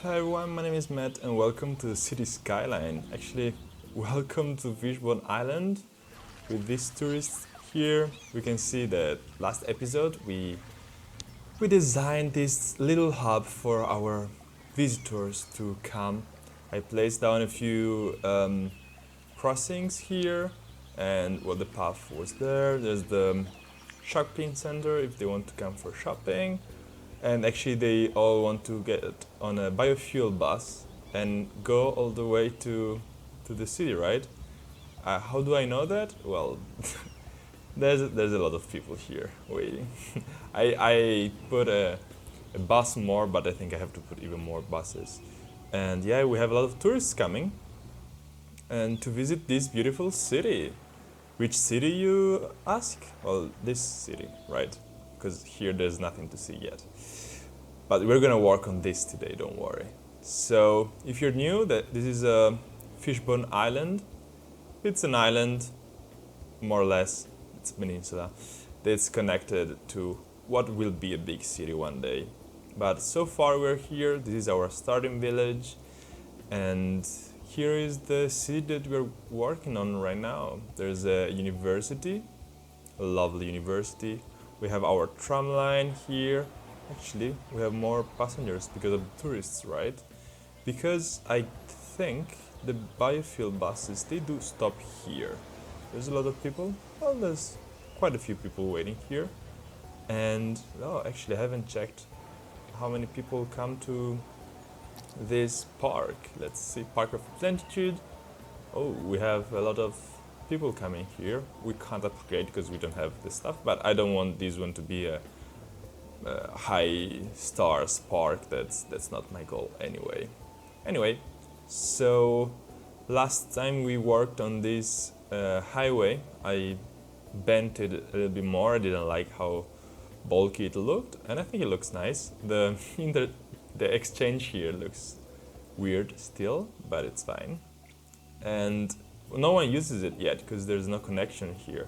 Hello everyone, my name is Matt and welcome to the city Skyline. Actually, welcome to Fishbone Island with these tourists here. We can see that last episode we designed this little hub for our visitors to come. I placed down a few crossings here and the path was there. There's the shopping center if they want to come for shopping. And actually, they all want to get on a biofuel bus and go all the way to the city, right? How do I know that? Well, there's a lot of people here waiting. I put a bus more, but I think I have to put even more buses. And yeah, we have a lot of tourists coming and to visit this beautiful city. Which city, you ask? Well, this city, right? Because here there's nothing to see yet. But we're gonna work on this today, don't worry. So if you're new, that this is a Fishbone Island. It's an island, more or less, it's a peninsula, that's connected to what will be a big city one day. But so far we're here, this is our starting village, and here is the city that we're working on right now. There's a university, a lovely university. We have our tram line here. Actually, we have more passengers because of the tourists, right? Because I think the biofuel buses, they do stop here. There's a lot of people. Well, there's quite a few people waiting here. And, oh, actually, I haven't checked how many people come to this park. Let's see, Park of Plentitude. Oh, we have a lot of people coming here. We can't upgrade because we don't have the stuff, but I don't want this one to be a high stars park. That's not my goal anyway. So last time we worked on this highway, I bent it a little bit more. I didn't like how bulky it looked, and I think it looks nice. The exchange here looks weird still, but it's fine. And no one uses it yet because there's no connection here.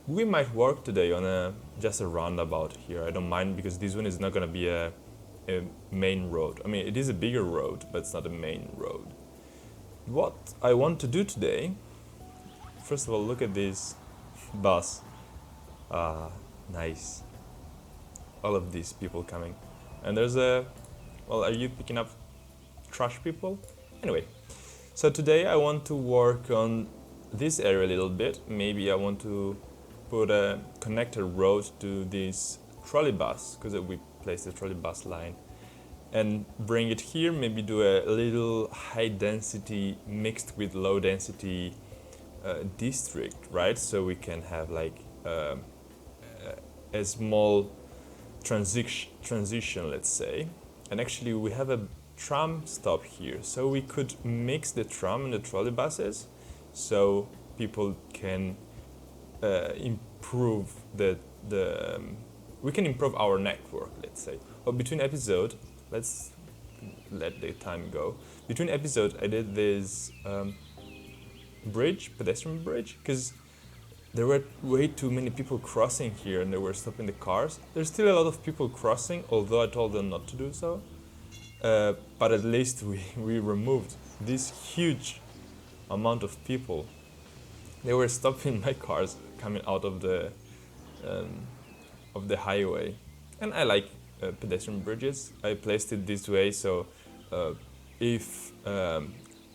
We might work today on just a roundabout here. I don't mind because this one is not gonna be a main road. I mean, it is a bigger road, but it's not a main road. What I want to do today, first of all, look at this bus. Nice. All of these people coming. And there's are you picking up trash people? Anyway. So today I want to work on this area a little bit. Maybe I want to put a connector road to this trolleybus, because we placed the trolleybus line, and bring it here, maybe do a little high density mixed with low density district, right? So we can have like a small transition, let's say. And actually we have a tram stop here, so we could mix the tram and the trolleybuses, so people can improve we can improve our network, let's say. But between episode, let's let the time go. Between episode, I did this pedestrian bridge, because there were way too many people crossing here and they were stopping the cars. There's still a lot of people crossing, although I told them not to do so. But at least we removed this huge amount of people. They were stopping my cars coming out of the highway. And I like pedestrian bridges. I placed it this way, so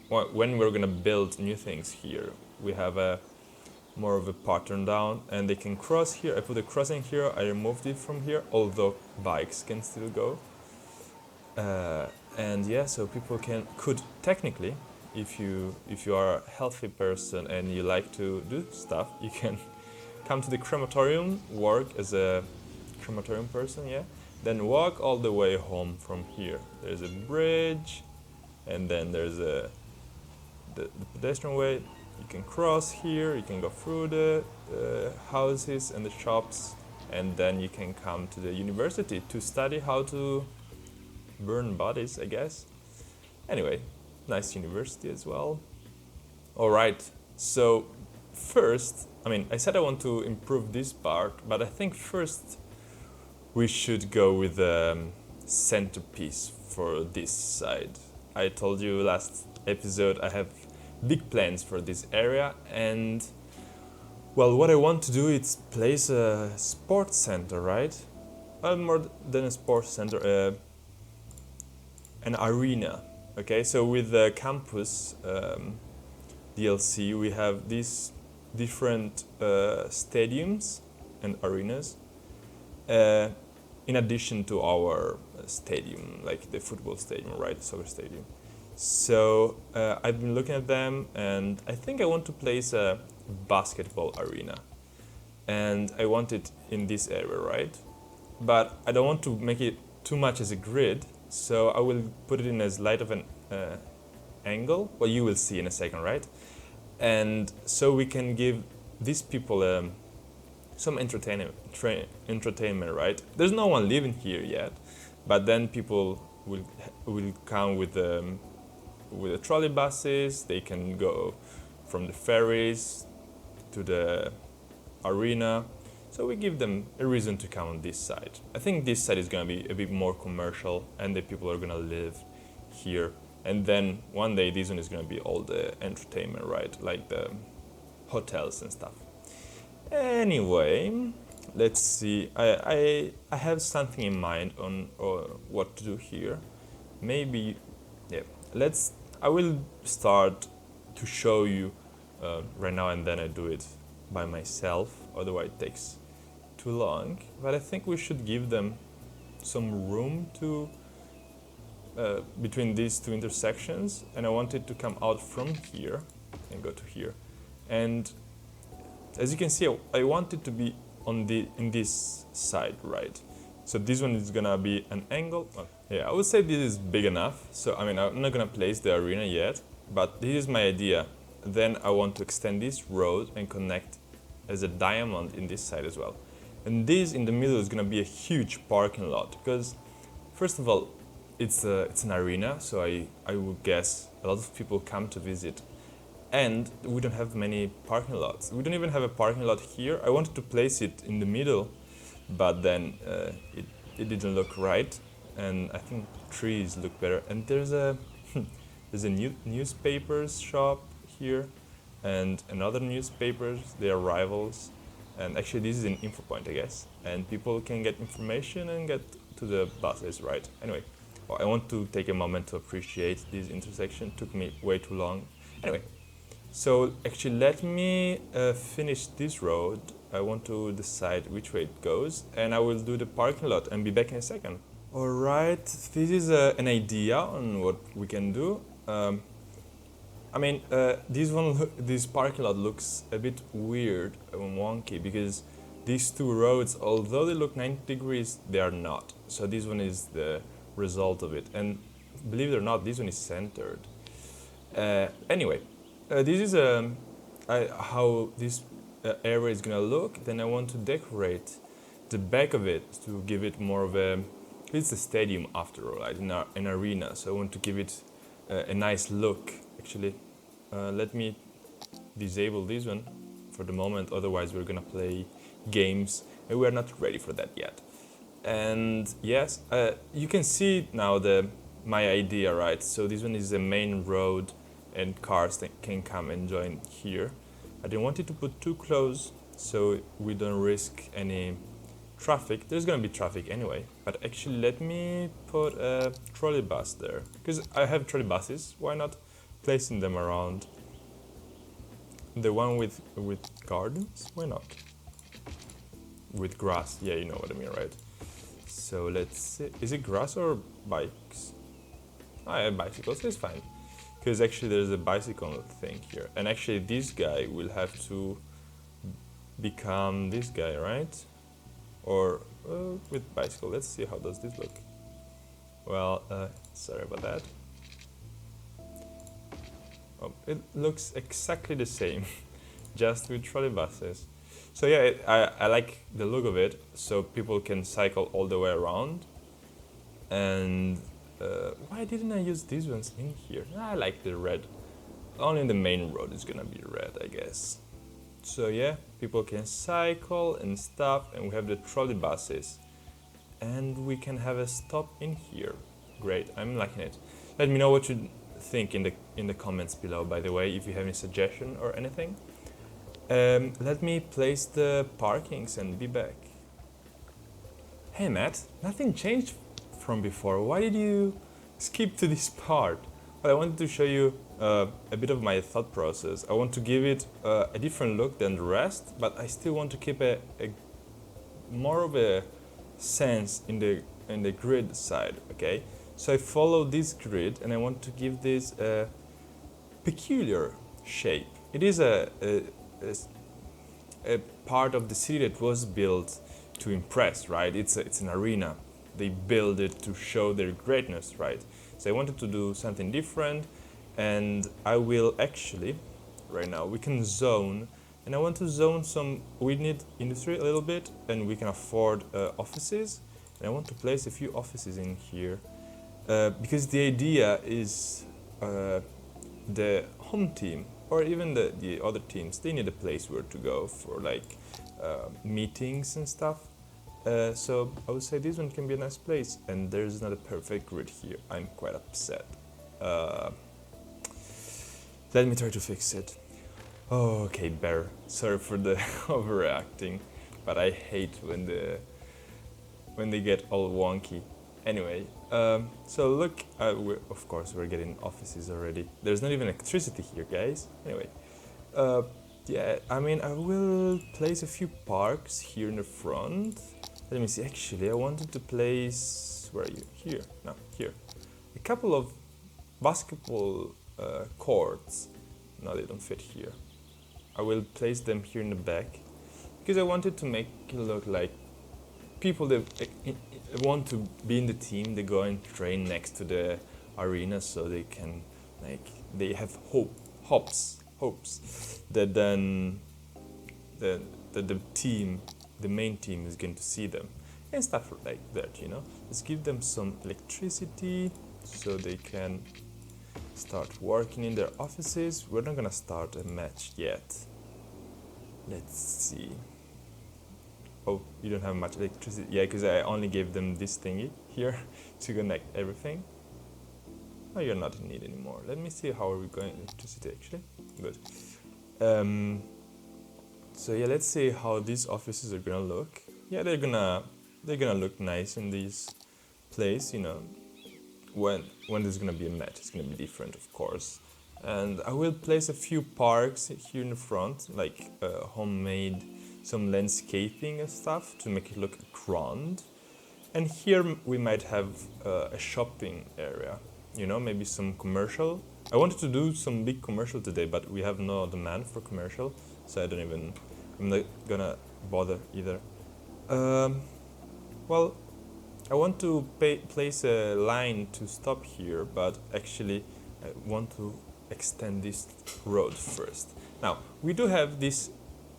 when we're gonna build new things here, we have more of a pattern down, and they can cross here. I put a crossing here. I removed it from here, although bikes can still go. And yeah, so people could technically, if you are a healthy person and you like to do stuff, you can come to the crematorium, work as a crematorium person, yeah, then walk all the way home from here. There's a bridge, and then there's the pedestrian way. You can cross here, you can go through the houses and the shops, and then you can come to the university to study how to burn bodies, I guess. Anyway, nice university as well. Alright, so first, I said I want to improve this part, but I think first we should go with the centerpiece for this side. I told you last episode I have big plans for this area, and well, what I want to do is place a sports center, right? More than a sports center, an arena. Okay, so with the campus DLC, we have these different stadiums and arenas, in addition to our stadium, like the football stadium, right? Soccer stadium. So I've been looking at them, and I think I want to place a basketball arena, and I want it in this area, right? But I don't want to make it too much as a grid, so I will put it in as light of an angle. Well, you will see in a second, right? And so we can give these people some entertainment, right? There's no one living here yet, but then people will come with the trolleybuses. They can go from the ferries to the arena. So we give them a reason to come on this side. I think this side is gonna be a bit more commercial, and the people are gonna live here. And then one day this one is gonna be all the entertainment, right? Like the hotels and stuff. Anyway, let's see. I have something in mind on what to do here. Maybe, yeah. I will start to show you right now, and then I do it by myself. Otherwise, it takes too long. But I think we should give them some room to between these two intersections, and I want it to come out from here and go to here. And as you can see, I want it to be in this side, right? So this one is gonna be an angle. Oh, yeah, I would say this is big enough. So I mean, I'm not gonna place the arena yet, but this is my idea. Then I want to extend this road and connect as a diamond in this side as well. And this in the middle is gonna be a huge parking lot, because first of all, it's an arena, so I would guess a lot of people come to visit. And we don't have many parking lots. We don't even have a parking lot here. I wanted to place it in the middle, but then it didn't look right. And I think trees look better. And there's a newspapers shop here, and another newspapers. They are rivals. And actually, this is an info point, I guess. And people can get information and get to the buses, right? Anyway, well, I want to take a moment to appreciate this intersection. It took me way too long. Anyway. So actually, let me finish this road. I want to decide which way it goes, and I will do the parking lot and be back in a second. All right, this is an idea on what we can do. I mean, this parking lot looks a bit weird and wonky, because these two roads, although they look 90 degrees, they are not. So this one is the result of it, and believe it or not, this one is centered. Anyway. This is how this area is gonna look. Then I want to decorate the back of it to give it more of a. It's a stadium after all, right? An arena. So I want to give it a nice look. Actually, let me disable this one for the moment. Otherwise, we're gonna play games, and we are not ready for that yet. And yes, you can see now my idea, right? So this one is the main road, and cars that can come and join here. I didn't want it to put too close, so we don't risk any traffic. There's gonna be traffic anyway, but actually let me put a trolleybus there, because I have trolleybuses. Why not placing them around? The one with gardens? Why not? With grass, yeah, you know what I mean, right? So let's see, is it grass or bikes? I have bicycles, it's fine. Because actually there's a bicycle thing here. And actually this guy will have to become this guy, right? Or with bicycle. Let's see how does this look. Well, sorry about that. Oh, it looks exactly the same, just with trolleybuses. So yeah, I like the look of it, so people can cycle all the way around. And why didn't I use these ones in here? I like the red. Only the main road is gonna be red, I guess. So yeah, people can cycle and stuff, and we have the trolleybuses. And we can have a stop in here. great. I'm liking it. Let me know what you think in the comments below, by the way, if you have any suggestion or anything. Let me place the parkings and be back. Hey Matt, nothing changed from before. Why did you skip to this part? Well, I wanted to show you a bit of my thought process. I want to give it a different look than the rest, but I still want to keep a more of a sense in the grid side, okay? So I follow this grid and I want to give this a peculiar shape. It is a part of the city that was built to impress, right? It's an arena. They build it to show their greatness, right? So I wanted to do something different, and I will actually, right now, we can zone, and I want to zone some, we need industry a little bit, and we can afford offices, and I want to place a few offices in here, because the idea is the home team, or even the other teams, they need a place where to go for like meetings and stuff. So I would say this one can be a nice place, and there's not a perfect grid here. I'm quite upset. Let me try to fix it. Oh, okay, Bear. Sorry for the overreacting, but I hate when they get all wonky. Anyway, so look, of course we're getting offices already. There's not even electricity here, guys. Anyway, yeah, I mean, I will place a few parks here in the front. Let me see, actually, I wanted to place, where are you? Here, no, here. A couple of basketball courts. No, they don't fit here. I will place them here in the back, because I wanted to make it look like people that want to be in the team, they go and train next to the arena, so they can, like, they have hopes that then the team, the main team, is going to see them and stuff like that, you know. Let's give them some electricity so they can start working in their offices. We're not gonna start a match yet. Let's see. Oh, you don't have much electricity. Yeah, because I only gave them this thingy here to connect everything. Oh, you're not in need anymore. Let me see how are we going electricity actually. Good. So yeah, let's see how these offices are gonna look. Yeah, they're gonna look nice in this place, you know. When there's gonna be a match, it's gonna be different, of course. And I will place a few parks here in the front, like homemade, some landscaping and stuff to make it look grand. And here we might have a shopping area, you know, maybe some commercial. I wanted to do some big commercial today, but we have no demand for commercial, so I'm not gonna bother either. Well, I want to place a line to stop here, but actually I want to extend this road first. Now, we do have this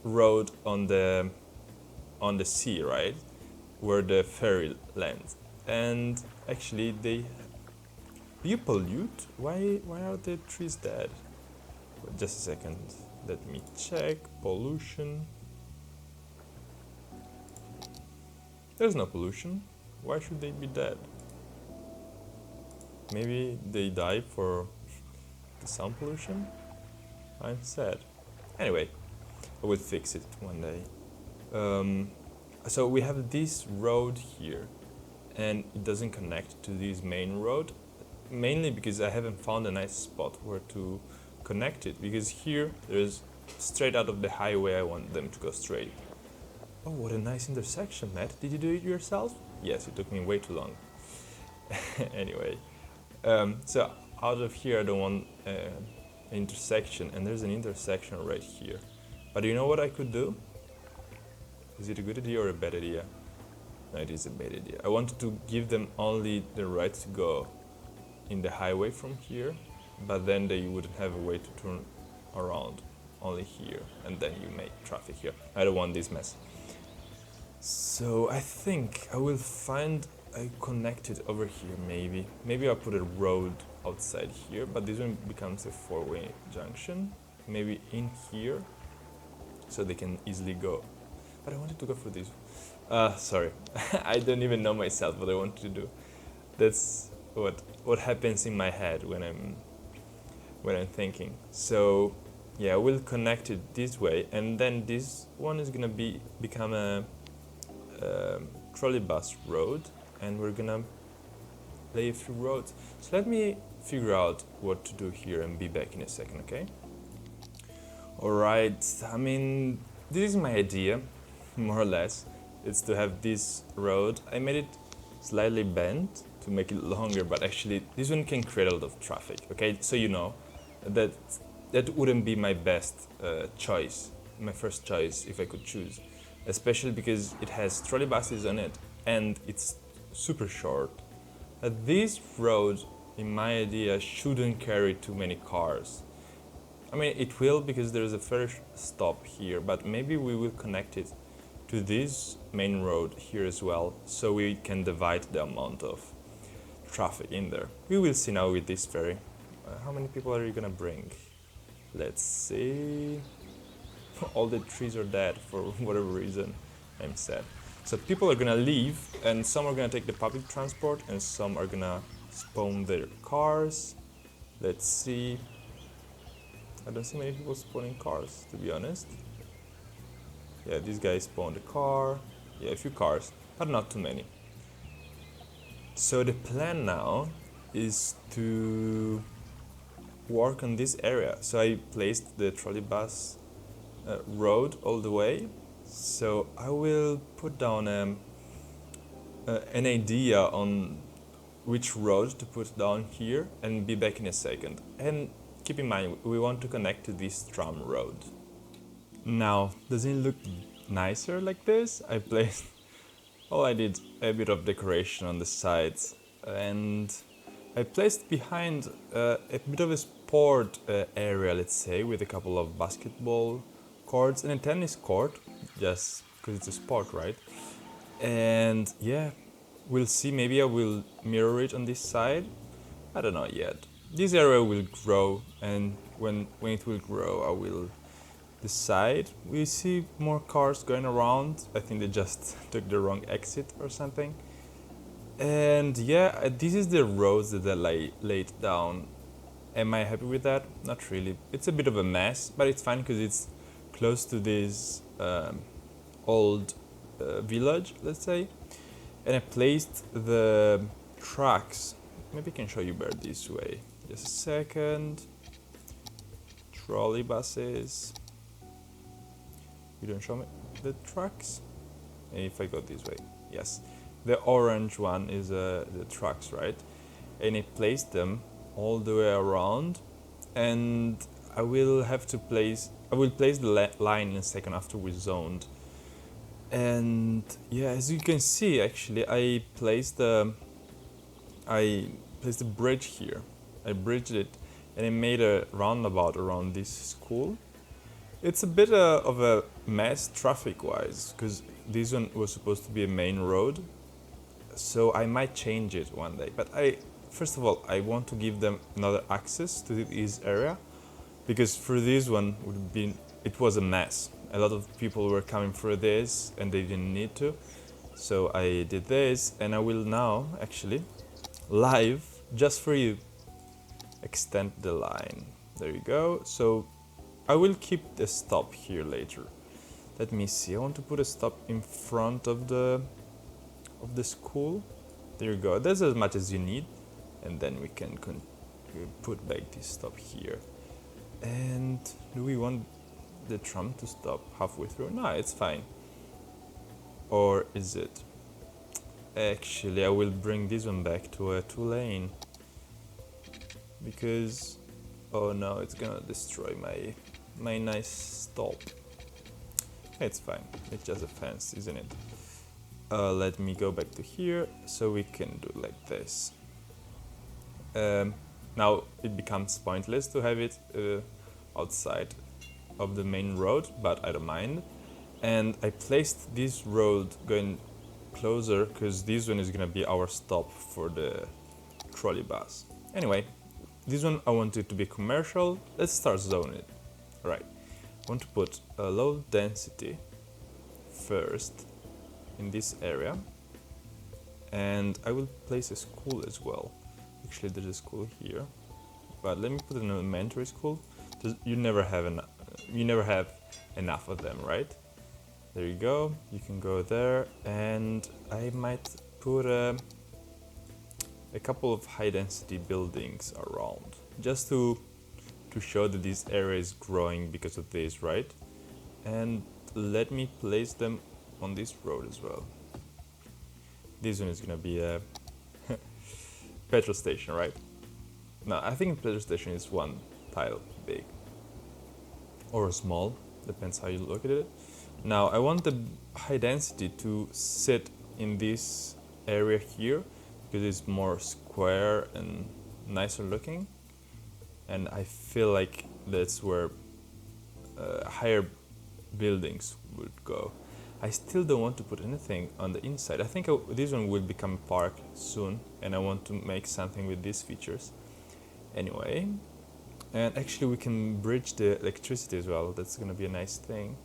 road on the sea, right, where the ferry lands, and actually do you pollute? Why are the trees dead? Just a second, let me check. Pollution. There's no pollution. Why should they be dead? Maybe they die for the sound pollution? I'm sad. Anyway, I will fix it one day. So we have this road here, and it doesn't connect to this main road, mainly because I haven't found a nice spot where to connect it, because here there's straight out of the highway. I want them to go straight. Oh, what a nice intersection, Matt. Did you do it yourself? Yes, it took me way too long. Anyway, so out of here I don't want an intersection, and there's an intersection right here. But you know what I could do? Is it a good idea or a bad idea? No, it is a bad idea. I wanted to give them only the right to go in the highway from here, but then they wouldn't have a way to turn around, only here, and then you make traffic here. I don't want this mess. So I think I will find a connected over here, maybe. Maybe I'll put a road outside here, but this one becomes a four-way junction. Maybe in here, so they can easily go. But I wanted to go for this. Sorry, I don't even know myself what I want to do. That's what happens in my head when I'm thinking. So yeah, we'll connect it this way, and then this one is gonna become a trolleybus road, and we're gonna lay a few roads. So let me figure out what to do here and be back in a second, okay? Alright, I mean, this is my idea, more or less. It's to have this road. I made it slightly bent to make it longer, but actually this one can create a lot of traffic, okay? So you know, that wouldn't be my best choice, my first choice if I could choose. Especially because it has trolleybuses on it and it's super short. This road, in my idea, shouldn't carry too many cars. I mean, it will because there's a first stop here, but maybe we will connect it to this main road here as well, so we can divide the amount of traffic in there. We will see now with this ferry. How many people are you gonna bring? Let's see. All the trees are dead for whatever reason. I'm sad. So people are gonna leave, and some are gonna take the public transport, and some are gonna spawn their cars. Let's see. I don't see many people spawning cars, to be honest. Yeah, this guy spawned a car. Yeah, a few cars, but not too many. So the plan now is to work on this area. So I placed the trolleybus road all the way. So I will put down an idea on which road to put down here and be back in a second. And keep in mind, we want to connect to this tram road. Now, doesn't it look nicer like this? I did a bit of decoration on the sides, and I placed behind a bit of a sport area, let's say, with a couple of basketball courts and a tennis court, just because it's a sport, right? And yeah, we'll see, maybe I will mirror it on this side. I don't know yet. This area will grow, and when it will grow, I will decide. We see more cars going around. I think they just took the wrong exit or something. And yeah, this is the roads that I laid down. Am I happy with that? Not really. It's a bit of a mess, but it's fine because it's close to this old village, let's say. And I placed the tracks. Maybe I can show you better this way. Just a second. Trolleybuses. You don't show me the tracks? If I go this way, yes. The orange one is the trucks, right? And I placed them all the way around, and I will place the line in a second after we zoned. And yeah, as you can see, actually, I placed the bridge here. I bridged it, and I made a roundabout around this school. It's a bit of a mess traffic-wise, because this one was supposed to be a main road, so I might change it one day. But first of all, I want to give them another access to this area, because for this one it was a mess. A lot of people were coming for this, and they didn't need to. So I did this, and I will now actually live just for you extend the line. There you go. So I will keep the stop here later. Let me see. I want to put a stop in front of the school. There you go. That's as much as you need, and then we can put back this stop here. And do we want the tram to stop halfway through? No, it's fine. Or is it? Actually, I will bring this one back to a 2-lane, because oh no, it's gonna destroy my nice stop. It's fine. It's just a fence, isn't it? Let me go back to here so we can do like this. Now it becomes pointless to have it outside of the main road, but I don't mind. And I placed this road going closer because this one is gonna be our stop for the trolleybus. Anyway, this one I want it to be commercial. Let's start zoning it. Right. I want to put a low density first in this area, and I will place a school as well. Actually, there's a school here, but let me put an elementary school. You never have enough of them, right? There you go. You can go there, and I might put a couple of high density buildings around, just to show that this area is growing because of this, right? And let me place them on this road as well. This one is gonna be a petrol station, right? No, I think a petrol station is one tile big or small, depends how you look at it. Now I want the high density to sit in this area here because it's more square and nicer looking, and I feel like that's where higher buildings would go. I still don't want to put anything on the inside. I think this one will become a park soon, and I want to make something with these features. Anyway, and actually we can bridge the electricity as well. That's gonna be a nice thing.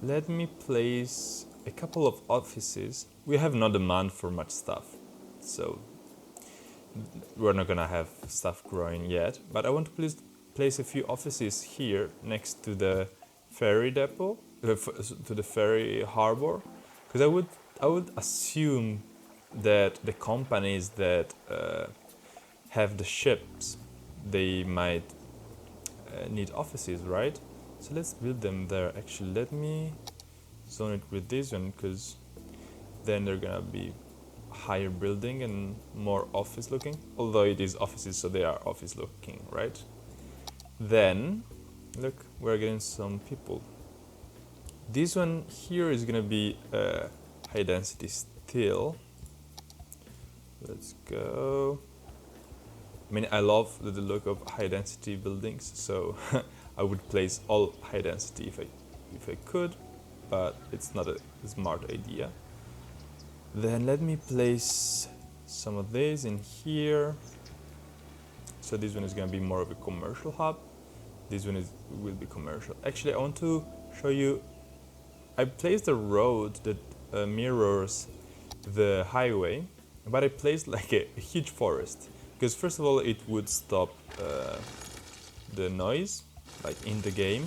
Let me place a couple of offices. We have no demand for much stuff, so we're not gonna have stuff growing yet, but I want to place a few offices here next to the ferry depot, to the ferry harbor, because I would assume that the companies that have the ships, they might need offices, right? So let's build them there. Actually, let me zone it with this one, because then they're gonna be higher building and more office looking, although it is offices, so they are office looking, right? Then look, we're getting some people. This one here is gonna be high density still. Let's go. I mean, I love the look of high density buildings, so I would place all high density if I could, but it's not a smart idea. Then let me place some of these in here. So this one is going to be more of a commercial hub. This one will be commercial. Actually, I want to show you. I placed a road that mirrors the highway, but I placed like a huge forest, because first of all it would stop the noise, like in the game,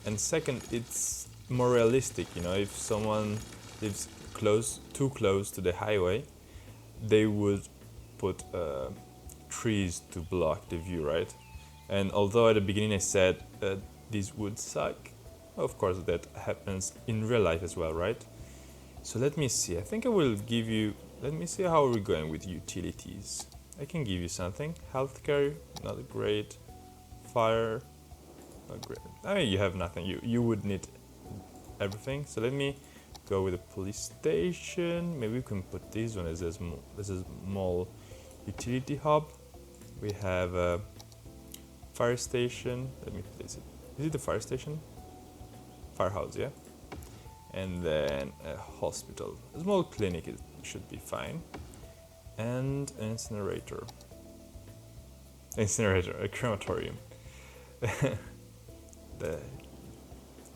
and second, it's more realistic. You know, if someone lives too close to the highway, they would put trees to block the view, right? And although at the beginning I said this would suck, of course that happens in real life as well, right? So let me see. I think I will give you. Let me see how we're going with utilities. I can give you something. Healthcare, not great. Fire, not great. I mean, you have nothing. You would need everything. So let me go with a police station. Maybe we can put this one as a small utility hub. We have a fire station. Let me place it. Is it the fire station? Firehouse, yeah. And then a hospital. A small clinic, it should be fine. And an incinerator. A crematorium.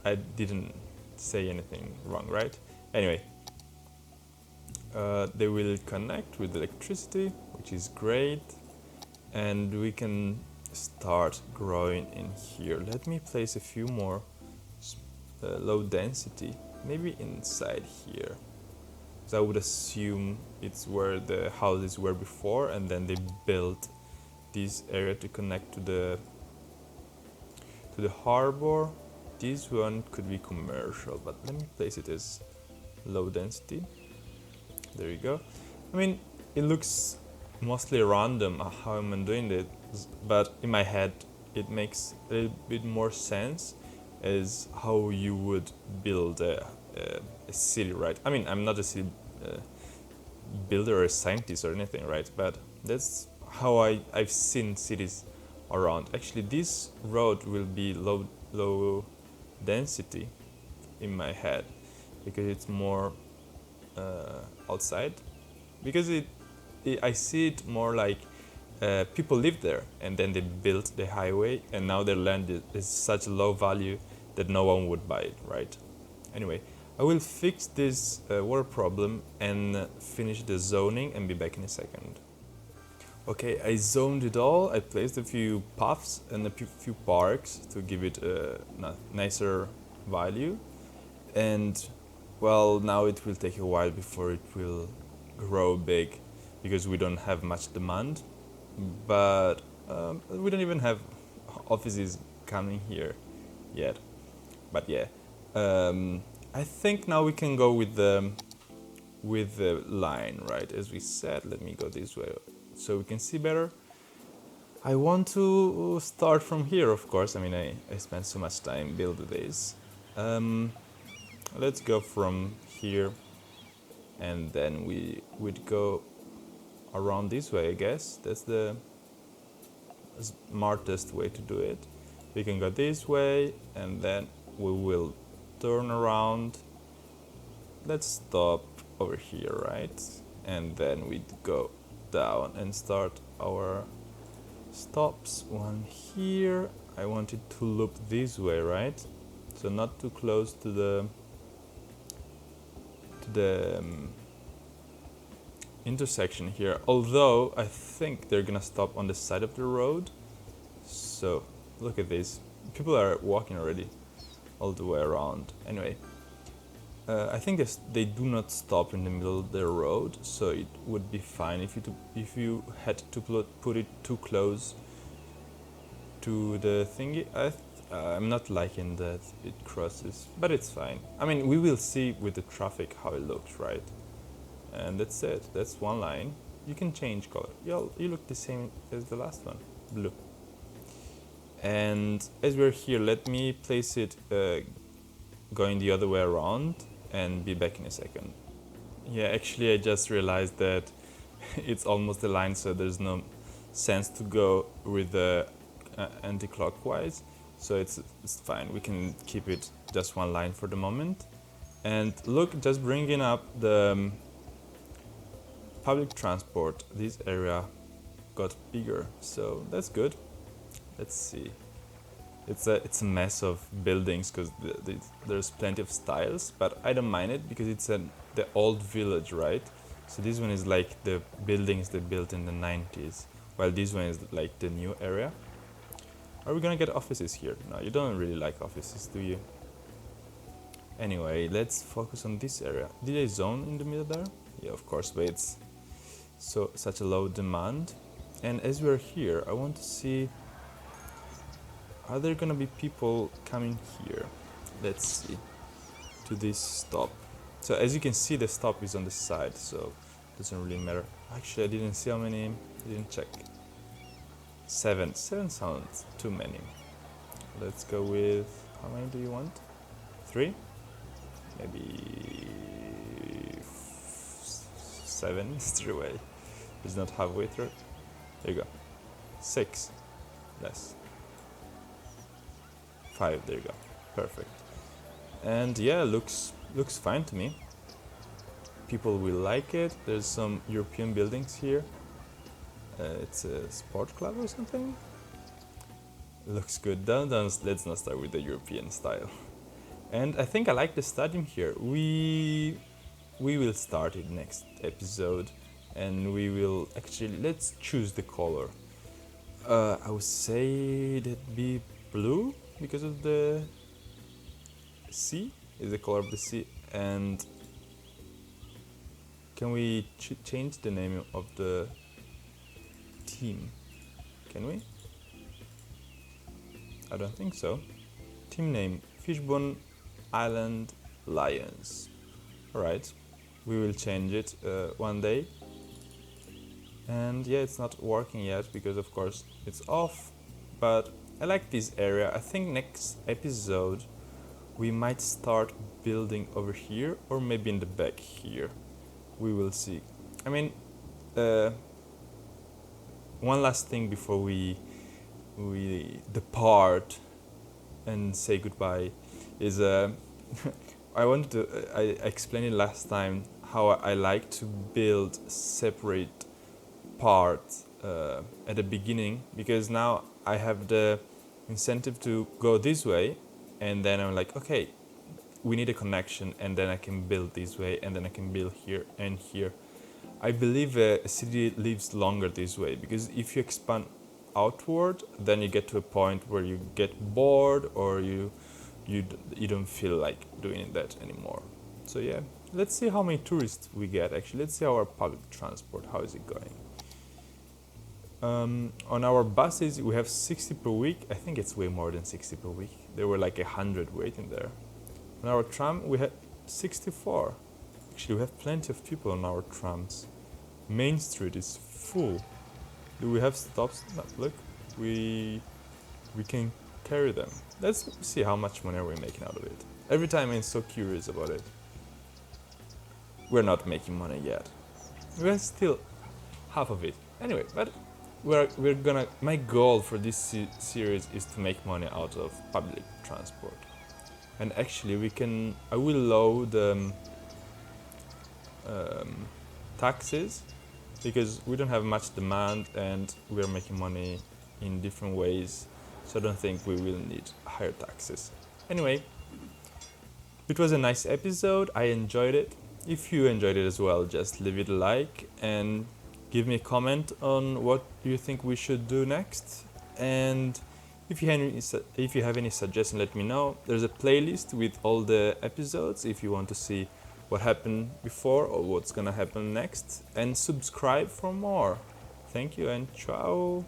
I didn't say anything wrong, right? Anyway, they will connect with electricity, which is great, and we can start growing in here. Let me place a few more low density, maybe inside here. So I would assume it's where the houses were before, and then they built this area to connect to the harbor. This one could be commercial, but let me place it as low density. There you go. I mean, it looks mostly random how I'm doing it, but in my head it makes a little bit more sense as how you would build a city, right? I mean, I'm not a city builder or a scientist or anything, right? But that's how I've seen cities around. Actually, this road will be low density in my head because it's more outside. Because I see it more like people live there and then they built the highway, and now their land is such low value that no one would buy it, right? Anyway, I will fix this water problem and finish the zoning and be back in a second. Okay, I zoned it all. I placed a few paths and a few parks to give it a nicer value. And well, now it will take a while before it will grow big because we don't have much demand. But we don't even have offices coming here yet. But yeah, I think now we can go with the line, right? As we said, let me go this way so we can see better. I want to start from here, of course. I mean, I spent so much time building this. Let's go from here, and then we would go around this way, I guess. That's the smartest way to do it. We can go this way, and then we will turn around. Let's stop over here, right? And then we'd go down and start our stops. One here. I want it to loop this way, right? So not too close to the intersection here. Although I think they're gonna stop on the side of the road. So look at this. People are walking already all the way around. Anyway, I think they do not stop in the middle of the road, so it would be fine if you had to put it too close to the thingy. I'm not liking that it crosses, but it's fine. I mean, we will see with the traffic how it looks, right? And that's it. That's one line. You can change color. You look the same as the last one, blue. And as we're here, let me place it going the other way around and be back in a second. Yeah, actually I just realized that it's almost a line, so there's no sense to go with the anti-clockwise. So it's fine. We can keep it just one line for the moment. And look, just bringing up the public transport, this area got bigger, so that's good. Let's see. It's a mess of buildings because there's plenty of styles, but I don't mind it because it's the old village, right? So this one is like the buildings they built in the 90s, while this one is like the new area. Are we gonna get offices here? No, you don't really like offices, do you? Anyway, let's focus on this area. Did I zone in the middle there? Yeah, of course, but it's such a low demand. And as we're here, I want to see, are there gonna be people coming here? Let's see, to this stop. So as you can see, the stop is on the side, so it doesn't really matter. Actually, I didn't see how many, I didn't check. 7 sounds too many. Let's go with, how many do you want? 3? Maybe 7 straight away. It's not halfway through. There you go. 6 less. 5, there you go. Perfect. And yeah, looks fine to me. People will like it. There's some European buildings here. It's a sport club or something. Looks good. Let's not start with the European style. And I think I like the stadium here. We will start it next episode, and we will actually, let's choose the color. I would say that be blue because of the sea, is the color of the sea. And can we change the name of the team? Can we? I don't think so. Team name, Fishbone Island Lions. Alright, we will change it one day. And yeah, it's not working yet because of course it's off, but I like this area. I think next episode we might start building over here or maybe in the back here. We will see. I mean, one last thing before we depart and say goodbye is I wanted to I explained it last time how I like to build separate parts at the beginning, because now I have the incentive to go this way, and then I'm like, okay, we need a connection, and then I can build this way, and then I can build here and here. I believe a city lives longer this way, because if you expand outward, then you get to a point where you get bored, or you don't feel like doing that anymore. So yeah, let's see how many tourists we get. Actually, let's see our public transport, how is it going. On our buses we have 60 per week. I think it's way more than 60 per week. There were like 100 waiting there. On our tram we had 64. Actually, we have plenty of people on our trams. Main Street is full. Do we have stops? No, look, we can carry them. Let's see how much money we're making out of it. Every time I'm so curious about it. We're not making money yet. We're still half of it. Anyway, but we're gonna. My goal for this series is to make money out of public transport, and actually I will lower the taxes, because we don't have much demand and we're making money in different ways, so I don't think we will need higher taxes. Anyway, it was a nice episode. I enjoyed it. If you enjoyed it as well, just leave it a like and give me a comment on what you think we should do next. And if you have any suggestions, let me know. There's a playlist with all the episodes if you want to see what happened before or what's gonna happen next. And subscribe for more. Thank you and ciao.